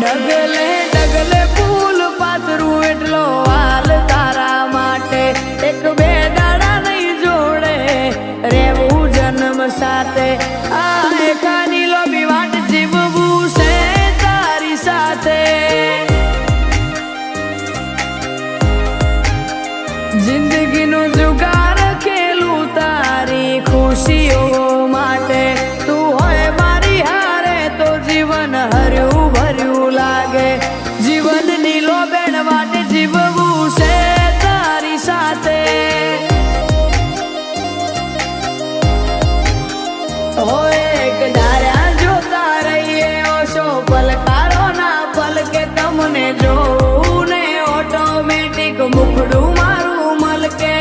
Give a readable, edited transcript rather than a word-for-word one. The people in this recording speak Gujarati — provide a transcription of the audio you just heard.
ડગલે ડગલે ફૂલ પાથરું એટલો હાલ તારા માટે એક બે દાડા નહીં જોડે રેવું જન્મ સાથે આ એકાની લોબી વાટ જીવવું છે તારી સાથે જિંદગીનું જુગાર ખેલું તારી ખુશીઓ માટે તું હોય મારી હારે તો જીવન હર્યું ભર્યું લાગે જીવનની લોબેણ વાટે જીવવું છે તારી સાથે હોય એક ધાર્યા જોતા રહીએ ઓશો પલકારો ના પલકે તમને જોઉં ને ઓટોમેટિક મુખડું મારું મલકે